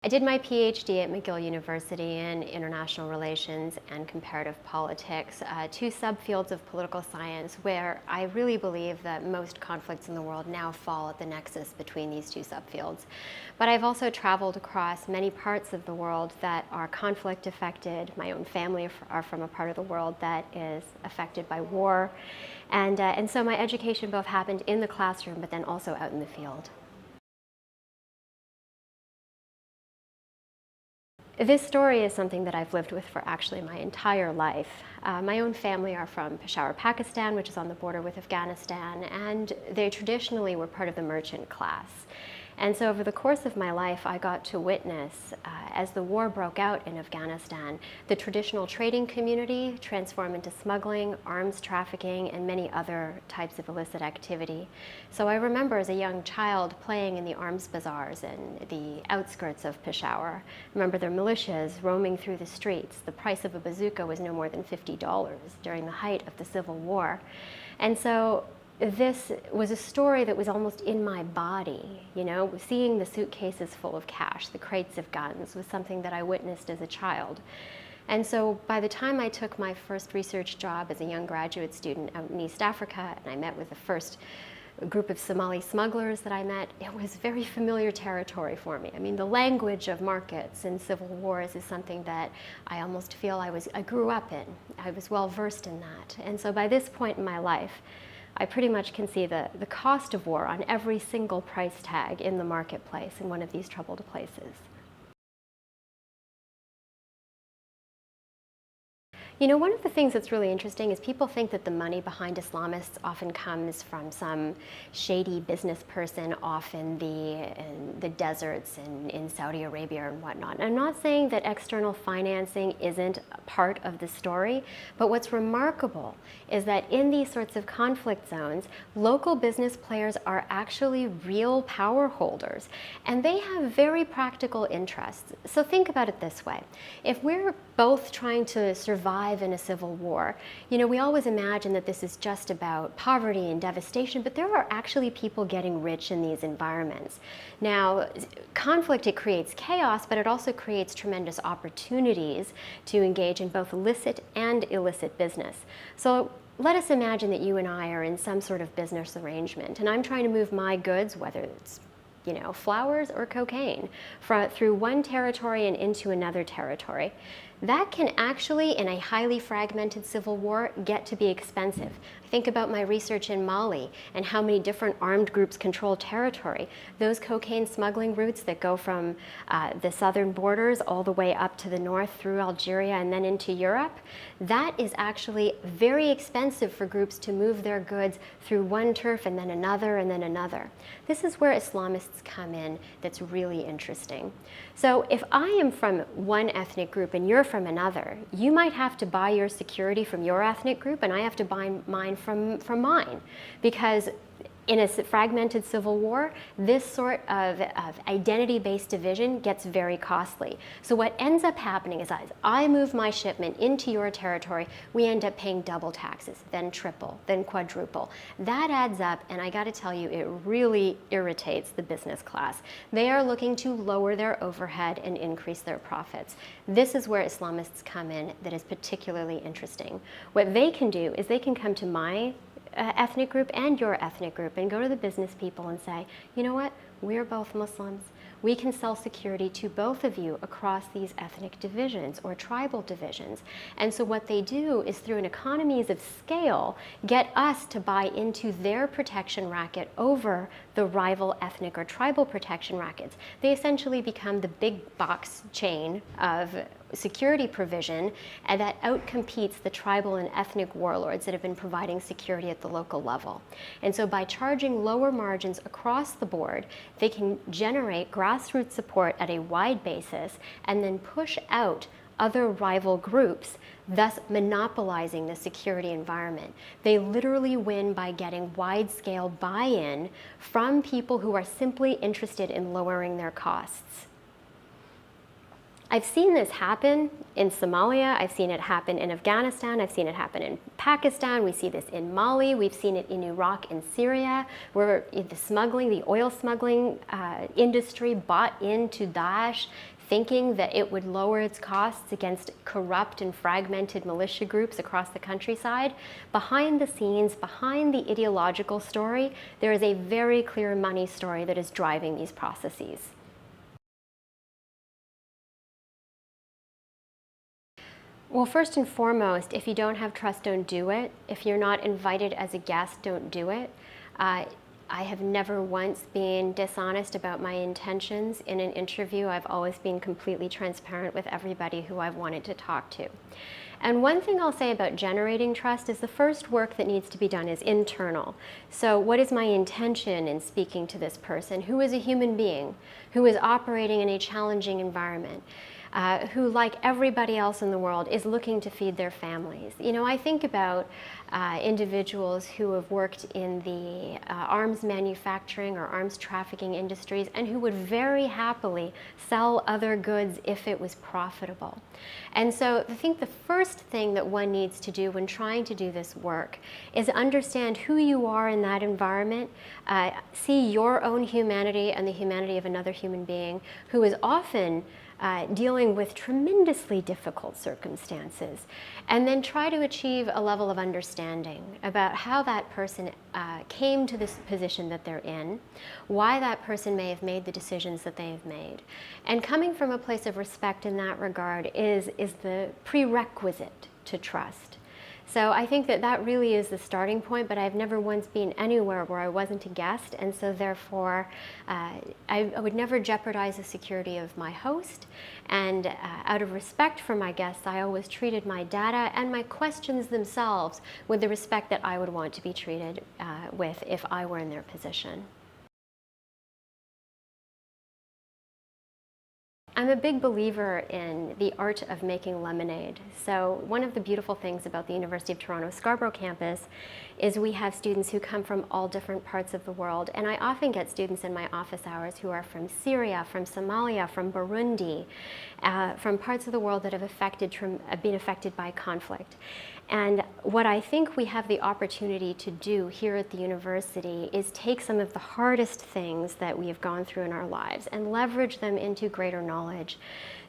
did my PhD at McGill University in international relations and comparative politics, two subfields of political science where I really believe that most conflicts in the world now fall at the nexus between these two subfields. But I've also traveled across many parts of the world that are conflict affected. My own family are from a part of the world that is affected by war. And so my education both happened in the classroom, but then also out in the field. This story is something that I've lived with for actually my entire life. My own family are from Peshawar, Pakistan, which is on the border with Afghanistan, and they traditionally were part of the merchant class. And so over the course of my life, I got to witness, as the war broke out in Afghanistan, the traditional trading community transform into smuggling, arms trafficking, and many other types of illicit activity. So I remember as a young child playing in the arms bazaars in the outskirts of Peshawar. I remember their militias roaming through the streets. The price of a bazooka was no more than $50 during the height of the Civil War. And so this was a story that was almost in my body, you know, seeing the suitcases full of cash, the crates of guns, was something that I witnessed as a child. And so by the time I took my first research job as a young graduate student out in East Africa, and I met with the first group of Somali smugglers that I met, it was very familiar territory for me. I mean, the language of markets and civil wars is something that I almost feel I grew up in. I was well versed in that. And so by this point in my life, I pretty much can see the cost of war on every single price tag in the marketplace in one of these troubled places. You know, one of the things that's really interesting is people think that the money behind Islamists often comes from some shady business person off in the deserts in Saudi Arabia and whatnot. And I'm not saying that external financing isn't a part of the story, but what's remarkable is that in these sorts of conflict zones, local business players are actually real power holders, and they have very practical interests. So think about it this way. If we're both trying to survive in a civil war, you know, we always imagine that this is just about poverty and devastation, but there are actually people getting rich in these environments. Now, conflict, it creates chaos, but it also creates tremendous opportunities to engage in both illicit and illicit business. So let us imagine that you and I are in some sort of business arrangement, and I'm trying to move my goods, whether it's, you know, flowers or cocaine, through one territory and into another territory. That can actually, in a highly fragmented civil war, get to be expensive. Think about my research in Mali and how many different armed groups control territory. Those cocaine smuggling routes that go from the southern borders all the way up to the north through Algeria and then into Europe, that is actually very expensive for groups to move their goods through one turf and then another and then another. This is where Islamists come in that's really interesting. So if I am from one ethnic group and you're from another, you might have to buy your security from your ethnic group and I have to buy mine from mine, because in a fragmented civil war, this sort of identity-based division gets very costly. So what ends up happening is as I move my shipment into your territory, we end up paying double taxes, then triple, then quadruple. That adds up, and I gotta tell you, it really irritates the business class. They are looking to lower their overhead and increase their profits. This is where Islamists come in that is particularly interesting. What they can do is they can come to my ethnic group and your ethnic group and go to the business people and say, you know what, we're both Muslims. We can sell security to both of you across these ethnic divisions or tribal divisions. And so what they do is, through an economies of scale, get us to buy into their protection racket over the rival ethnic or tribal protection rackets. They essentially become the big box chain of security provision, and that outcompetes the tribal and ethnic warlords that have been providing security at the local level. And so by charging lower margins across the board, they can generate grassroots support at a wide basis and then push out other rival groups, thus monopolizing the security environment. They literally win by getting wide-scale buy-in from people who are simply interested in lowering their costs. I've seen this happen in Somalia, I've seen it happen in Afghanistan, I've seen it happen in Pakistan, we see this in Mali, we've seen it in Iraq and Syria, where the oil smuggling industry bought into Daesh, thinking that it would lower its costs against corrupt and fragmented militia groups across the countryside, behind the scenes, behind the ideological story, there is a very clear money story that is driving these processes. Well, first and foremost, if you don't have trust, don't do it. If you're not invited as a guest, don't do it. I have never once been dishonest about my intentions in an interview. I've always been completely transparent with everybody who I've wanted to talk to. And one thing I'll say about generating trust is the first work that needs to be done is internal. So what is my intention in speaking to this person who is a human being, who is operating in a challenging environment? Who, like everybody else in the world, is looking to feed their families. You know, I think about individuals who have worked in the arms manufacturing or arms trafficking industries and who would very happily sell other goods if it was profitable. And so I think the first thing that one needs to do when trying to do this work is understand who you are in that environment, see your own humanity and the humanity of another human being who is often dealing with tremendously difficult circumstances, and then try to achieve a level of understanding about how that person came to this position that they're in, why that person may have made the decisions that they have made. And coming from a place of respect in that regard is the prerequisite to trust. So I think that that really is the starting point, but I've never once been anywhere where I wasn't a guest, and so therefore I would never jeopardize the security of my host, and out of respect for my guests, I always treated my data and my questions themselves with the respect that I would want to be treated with if I were in their position. I'm a big believer in the art of making lemonade. So one of the beautiful things about the University of Toronto Scarborough campus is we have students who come from all different parts of the world. And I often get students in my office hours who are from Syria, from Somalia, from Burundi, from parts of the world that have been affected by conflict. And what I think we have the opportunity to do here at the university is take some of the hardest things that we have gone through in our lives and leverage them into greater knowledge.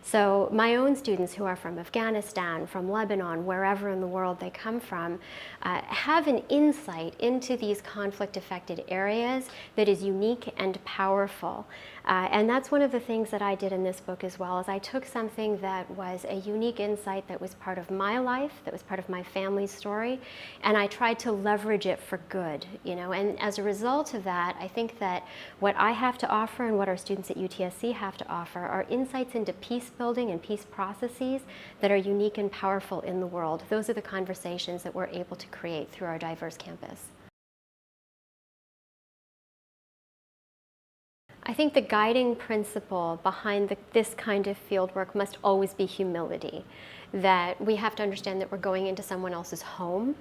So my own students who are from Afghanistan, from Lebanon, wherever in the world they come from, have an insight into these conflict-affected areas that is unique and powerful. And that's one of the things that I did in this book as well, is I took something that was a unique insight that was part of my life, that was part of my family's story, and I tried to leverage it for good, you know. And as a result of that, I think that what I have to offer and what our students at UTSC have to offer are insights into peace building and peace processes that are unique and powerful in the world. Those are the conversations that we're able to create through our diverse campus. I think the guiding principle behind this kind of fieldwork must always be humility, that we have to understand that we're going into someone else's home,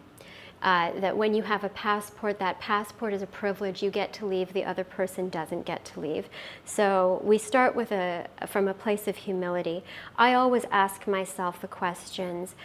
that when you have a passport, that passport is a privilege. You get to leave, the other person doesn't get to leave. So we start with from a place of humility. I always ask myself the questions,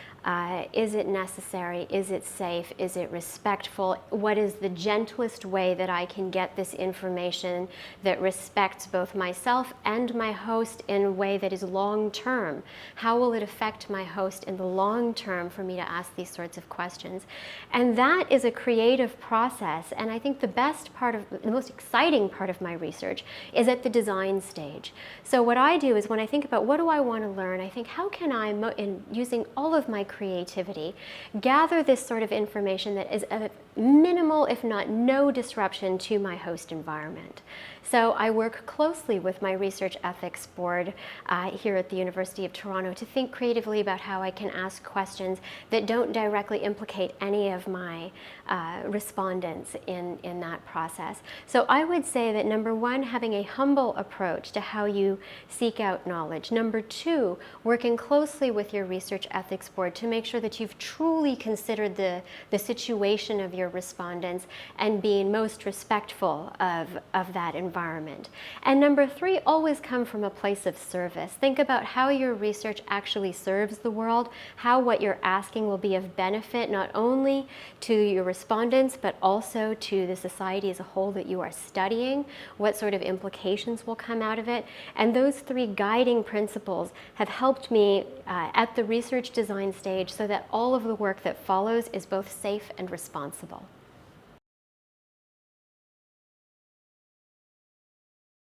is it necessary? Is it safe? Is it respectful? What is the gentlest way that I can get this information that respects both myself and my host in a way that is long-term? How will it affect my host in the long term for me to ask these sorts of questions? And that is a creative process, and I think the most exciting part of my research is at the design stage. So what I do is when I think about what do I want to learn, I think how can I, using all of my creativity, gather this sort of information that is a minimal, if not no, disruption to my host environment. So I work closely with my research ethics board here at the University of Toronto to think creatively about how I can ask questions that don't directly implicate any of my respondents in that process. So I would say that number one, having a humble approach to how you seek out knowledge. Number two, working closely with your research ethics board to make sure that you've truly considered the situation of your respondents and being most respectful of that environment. environment. And number three, always come from a place of service. Think about how your research actually serves the world, how what you're asking will be of benefit not only to your respondents, but also to the society as a whole that you are studying, what sort of implications will come out of it. And those three guiding principles have helped me at the research design stage so that all of the work that follows is both safe and responsible.